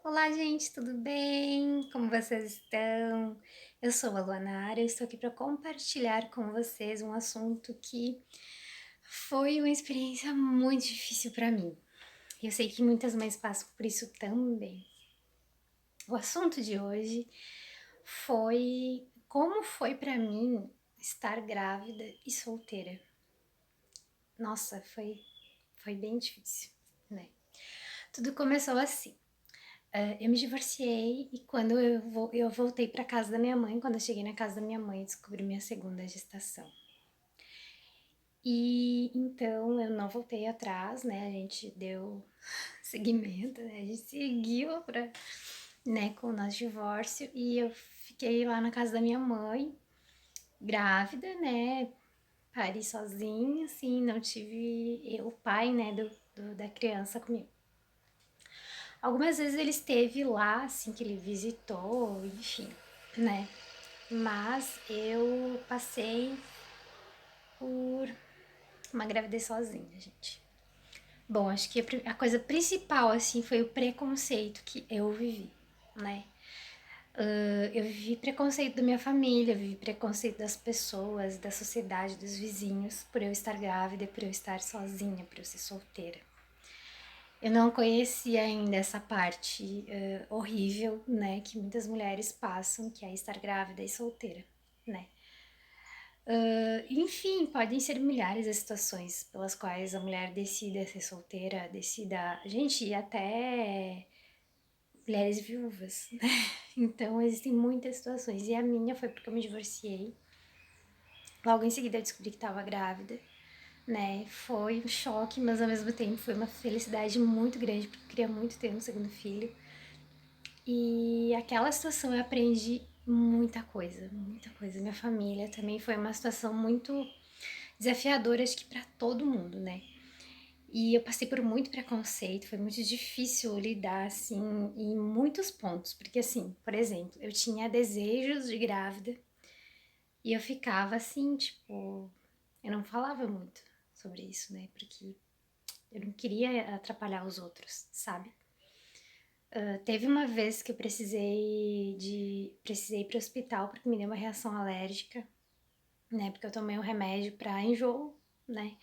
Olá, gente, tudo bem? Como vocês estão? Eu sou a Luanara, eu estou aqui para compartilhar com vocês um assunto que foi uma experiência muito difícil para mim. Eu sei que muitas mães passam por isso também. O assunto de hoje foi como foi para mim estar grávida e solteira. Nossa, foi bem difícil, né? Tudo começou assim. Eu me divorciei e quando eu voltei para casa da minha mãe, quando eu cheguei na casa da minha mãe, descobri minha segunda gestação. E então eu não voltei atrás, né? A gente deu seguimento, né? A gente seguiu né, com o nosso divórcio e eu fiquei lá na casa da minha mãe, grávida, né? Pari sozinha, assim, não tive o pai, né, da criança comigo. Algumas vezes ele esteve lá, assim, que ele visitou, enfim, né? Mas eu passei por uma gravidez sozinha, gente. Bom, acho que a coisa principal, assim, foi o preconceito que eu vivi, né? Eu vivi preconceito da minha família, vivi preconceito das pessoas, da sociedade, dos vizinhos, por eu estar grávida, por eu estar sozinha, por eu ser solteira. Eu não conhecia ainda essa parte horrível, né, que muitas mulheres passam, que é estar grávida e solteira, né. Enfim, podem ser milhares as situações pelas quais a mulher decida ser solteira, decida, gente, e até mulheres viúvas, né. Então existem muitas situações, e a minha foi porque eu me divorciei. Logo em seguida eu descobri que estava grávida, né? Foi um choque, mas ao mesmo tempo foi uma felicidade muito grande, porque eu queria muito ter um segundo filho. E aquela situação eu aprendi muita coisa, muita coisa. Minha família também foi uma situação muito desafiadora, acho que para todo mundo, né? E eu passei por muito preconceito, foi muito difícil lidar, assim, em muitos pontos. Porque, assim, por exemplo, eu tinha desejos de grávida e eu ficava assim, tipo, eu não falava muito sobre isso, né? Porque eu não queria atrapalhar os outros, sabe? Teve uma vez que eu precisei ir para o hospital porque me deu uma reação alérgica, né? Porque eu tomei um remédio para enjoo, né?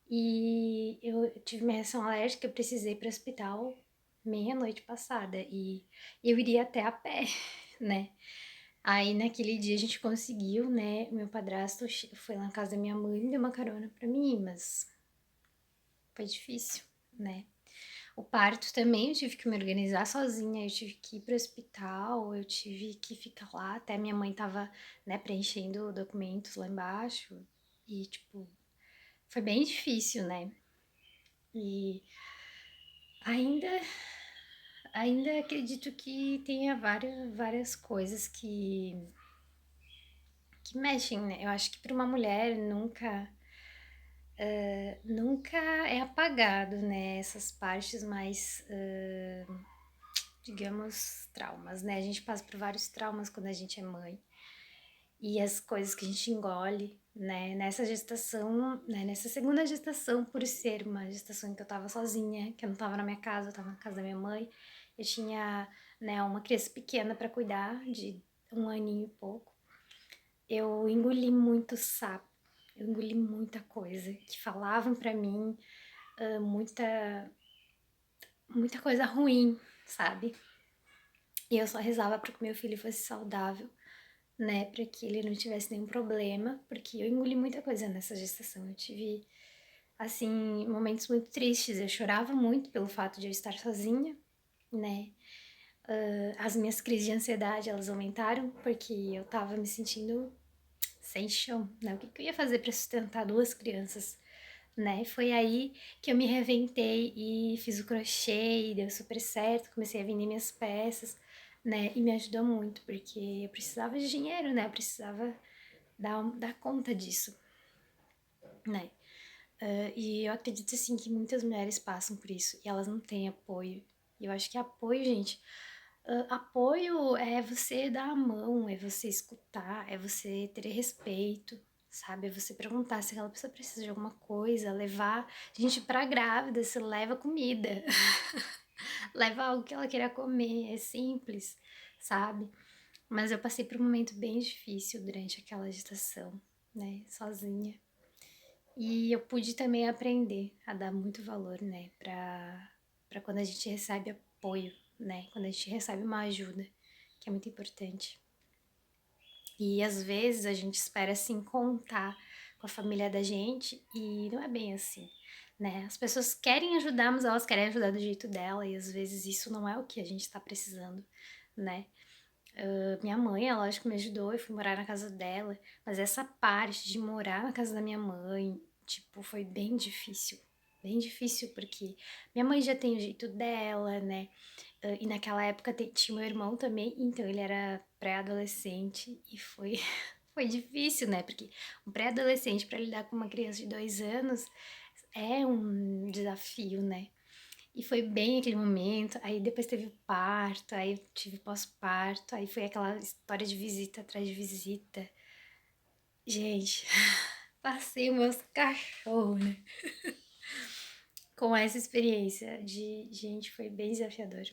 E eu tive uma reação alérgica, eu precisei ir para o hospital meia-noite passada e eu iria até a pé, né? Aí naquele dia a gente conseguiu, né? O meu padrasto foi lá na casa da minha mãe e deu uma carona pra mim, mas foi difícil, né? O parto também eu tive que me organizar sozinha, eu tive que ir pro hospital, eu tive que ficar lá, até minha mãe tava, né, preenchendo documentos lá embaixo. E, tipo, foi bem difícil, né? E ainda, ainda acredito que tenha várias coisas que mexem, né? Eu acho que para uma mulher nunca é apagado, né? Essas partes mais digamos, traumas, né? A gente passa por vários traumas quando a gente é mãe. E as coisas que a gente engole, né? Nessa gestação, né? Nessa segunda gestação, por ser uma gestação em que eu tava sozinha, que eu não tava na minha casa, eu tava na casa da minha mãe. Eu tinha, né, uma criança pequena para cuidar, de um aninho e pouco. Eu engoli muito sapo, eu engoli muita coisa que falavam para mim, muita coisa ruim, sabe? E eu só rezava para que meu filho fosse saudável, né? Para que ele não tivesse nenhum problema, porque eu engoli muita coisa nessa gestação. Eu tive, assim, momentos muito tristes. Eu chorava muito pelo fato de eu estar sozinha, né? As minhas crises de ansiedade, elas aumentaram, porque eu tava me sentindo sem chão, né? O que eu ia fazer para sustentar duas crianças, né? Foi aí que eu me reinventei e fiz o crochê e deu super certo. Comecei a vender minhas peças, né? E me ajudou muito, porque eu precisava de dinheiro, né? Eu precisava dar conta disso, né? E eu acredito, assim, que muitas mulheres passam por isso e elas não têm apoio. E eu acho que apoio, gente, apoio é você dar a mão, é você escutar, é você ter respeito, sabe? É você perguntar se aquela pessoa precisa de alguma coisa, levar. Gente, pra grávida, você leva comida. leva algo que ela queira comer, é simples, sabe? Mas eu passei por um momento bem difícil durante aquela gestação, né, sozinha. E eu pude também aprender a dar muito valor, né, pra quando a gente recebe apoio, né, quando a gente recebe uma ajuda, que é muito importante. E às vezes a gente espera se contar com a família da gente e não é bem assim, né? As pessoas querem ajudar, mas elas querem ajudar do jeito dela e às vezes isso não é o que a gente tá precisando, né? Minha mãe, ela lógico me ajudou, eu fui morar na casa dela, mas essa parte de morar na casa da minha mãe, tipo, foi bem difícil porque minha mãe já tem o jeito dela, né? E naquela época tinha meu irmão também, então ele era pré-adolescente e foi, foi difícil, né? Porque um pré-adolescente para lidar com uma criança de 2 anos é um desafio, né? E foi bem aquele momento, aí depois teve o parto, aí eu tive pós-parto, aí foi aquela história de visita atrás de visita. Gente, passei meus cachorros, né? Com essa experiência de, gente, foi bem desafiador.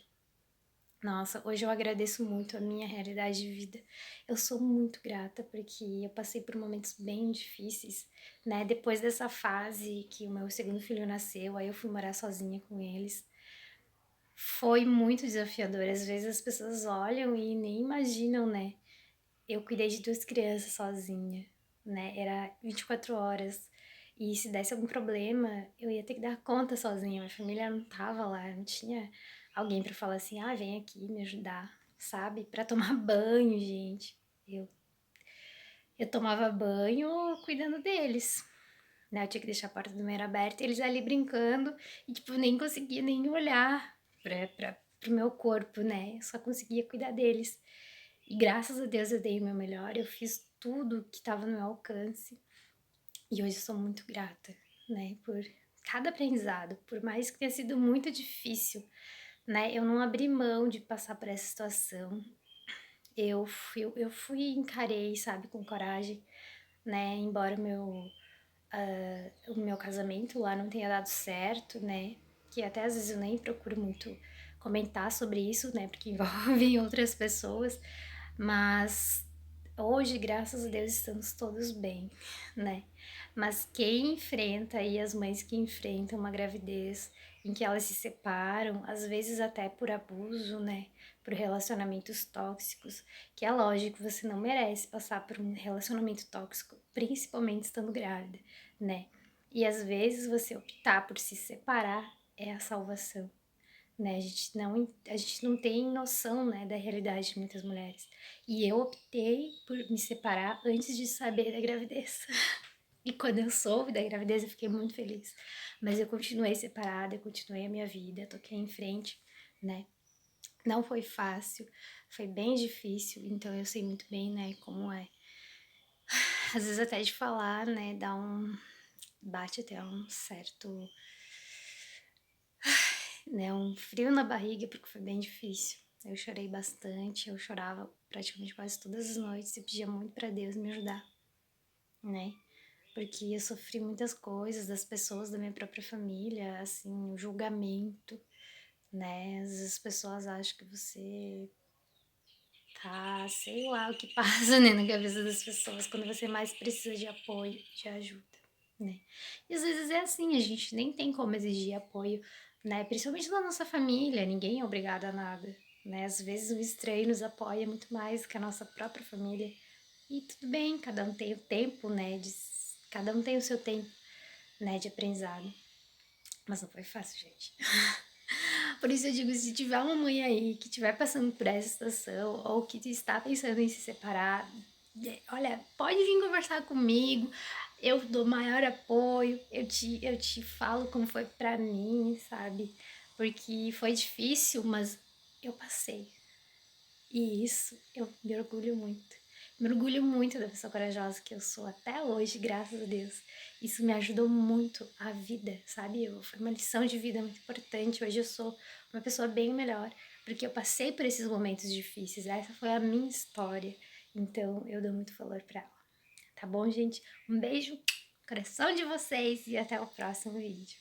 Nossa, hoje eu agradeço muito a minha realidade de vida. Eu sou muito grata porque eu passei por momentos bem difíceis, né? Depois dessa fase que o meu segundo filho nasceu, aí eu fui morar sozinha com eles. Foi muito desafiador. Às vezes as pessoas olham e nem imaginam, né? Eu cuidei de 2 crianças sozinha, né? Era 24 horas. E se desse algum problema, eu ia ter que dar conta sozinha. Minha família não tava lá, não tinha alguém pra falar assim: ah, vem aqui me ajudar, sabe? Pra tomar banho, gente. Eu, eu tomava banho cuidando deles, né? Eu tinha que deixar a porta do banheiro aberta, eles ali brincando, e tipo, nem conseguia nem olhar pro meu corpo, né? Eu só conseguia cuidar deles. E graças a Deus eu dei o meu melhor, eu fiz tudo que estava no meu alcance. E hoje eu sou muito grata, né, por cada aprendizado, por mais que tenha sido muito difícil, né? Eu não abri mão de passar por essa situação. Eu fui e encarei, sabe, com coragem, né? Embora o meu casamento lá não tenha dado certo, né? Que até às vezes eu nem procuro muito comentar sobre isso, né? Porque envolve outras pessoas. Mas hoje, graças a Deus, estamos todos bem, né? Mas quem enfrenta aí, as mães que enfrentam uma gravidez em que elas se separam, às vezes até por abuso, né? Por relacionamentos tóxicos, que é lógico, você não merece passar por um relacionamento tóxico, principalmente estando grávida, né? E às vezes você optar por se separar é a salvação, né? A gente não tem noção, né, da realidade de muitas mulheres. E eu optei por me separar antes de saber da gravidez. E quando eu soube da gravidez, eu fiquei muito feliz. Mas eu continuei separada, eu continuei a minha vida, toquei em frente, né? Não foi fácil, foi bem difícil, então eu sei muito bem, né, como é. Às vezes até de falar, né, bate até um certo, né, um frio na barriga, porque foi bem difícil. Eu chorei bastante, eu chorava praticamente quase todas as noites e pedia muito para Deus me ajudar, né? Porque eu sofri muitas coisas das pessoas da minha própria família, assim, o julgamento, né? Às vezes as pessoas acham que você tá, sei lá o que passa, né, na cabeça das pessoas quando você mais precisa de apoio, de ajuda, né? E às vezes é assim, a gente nem tem como exigir apoio, né? Principalmente na nossa família, ninguém é obrigado a nada, né? Às vezes o estranho nos apoia muito mais que a nossa própria família. E tudo bem, cada um tem o tempo, né? Cada um tem o seu tempo, né, de aprendizado. Mas não foi fácil, gente. Por isso eu digo, se tiver uma mãe aí que estiver passando por essa situação ou que está pensando em se separar, olha, pode vir conversar comigo, eu dou maior apoio, eu te falo como foi pra mim, sabe? Porque foi difícil, mas eu passei. E isso eu me orgulho muito. Me orgulho muito da pessoa corajosa que eu sou até hoje, graças a Deus. Isso me ajudou muito a vida, sabe? Foi uma lição de vida muito importante. Hoje eu sou uma pessoa bem melhor, porque eu passei por esses momentos difíceis. Essa foi a minha história. Então eu dou muito valor pra ela. Tá bom, gente? Um beijo, coração de vocês e até o próximo vídeo.